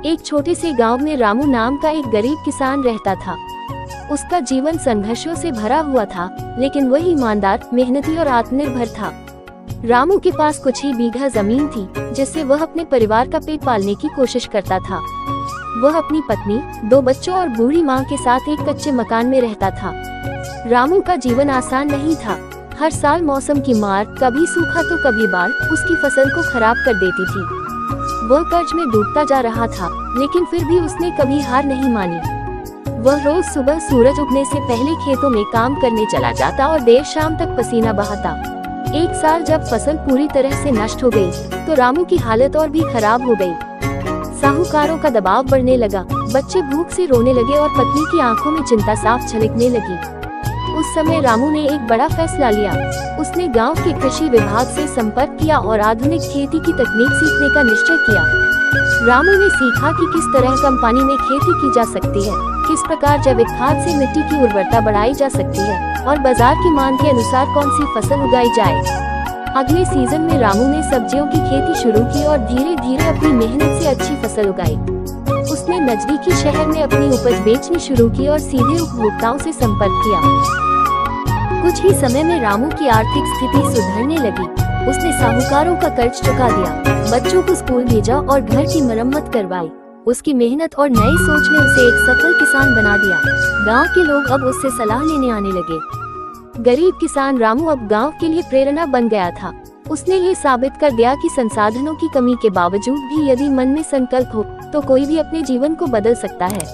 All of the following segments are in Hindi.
एक छोटे से गांव में रामू नाम का एक गरीब किसान रहता था। उसका जीवन संघर्षों से भरा हुआ था, लेकिन वह ईमानदार, मेहनती और आत्मनिर्भर था। रामू के पास कुछ ही बीघा जमीन थी, जिससे वह अपने परिवार का पेट पालने की कोशिश करता था। वह अपनी पत्नी, 2 बच्चों और बूढ़ी मां के साथ एक कच्चे मकान में रहता था। रामू का जीवन आसान नहीं था। हर साल मौसम की मार, कभी सूखा तो कभी बाढ़, उसकी फसल को खराब कर देती थी। वह कर्ज में डूबता जा रहा था, लेकिन फिर भी उसने कभी हार नहीं मानी। वह रोज सुबह सूरज उगने से पहले खेतों में काम करने चला जाता और देर शाम तक पसीना बहाता। एक साल जब फसल पूरी तरह से नष्ट हो गई, तो रामू की हालत और भी खराब हो गई। साहूकारों का दबाव बढ़ने लगा, बच्चे भूख से रोने लगे और पत्नी की आंखों में चिंता साफ झलकने लगी। उस समय रामू ने एक बड़ा फैसला लिया। उसने गांव के कृषि विभाग से संपर्क किया और आधुनिक खेती की तकनीक सीखने का निश्चय किया। रामू ने सीखा कि किस तरह कम पानी में खेती की जा सकती है, किस प्रकार जैविक खाद से मिट्टी की उर्वरता बढ़ाई जा सकती है और बाजार की मांग के अनुसार कौन सी फसल उगाई जाए। अगले सीजन में रामू ने सब्जियों की खेती शुरू की और धीरे धीरे अपनी मेहनत से अच्छी फसल उगाई। उसने नजदीकी शहर में अपनी उपज बेचनी शुरू की और सीधे उपभोक्ताओं से संपर्क किया। कुछ ही समय में रामू की आर्थिक स्थिति सुधरने लगी। उसने साहूकारों का कर्ज चुका दिया, बच्चों को स्कूल भेजा और घर की मरम्मत करवाई। उसकी मेहनत और नई सोच ने उसे एक सफल किसान बना दिया। गांव के लोग अब उससे सलाह लेने आने लगे। गरीब किसान रामू अब गांव के लिए प्रेरणा बन गया था। उसने ये साबित कर दिया कि संसाधनों की कमी के बावजूद भी यदि मन में संकल्प हो, तो कोई भी अपने जीवन को बदल सकता है।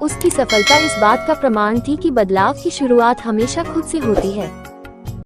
उसकी सफलता इस बात का प्रमाण थी कि बदलाव की शुरुआत हमेशा खुद से होती है।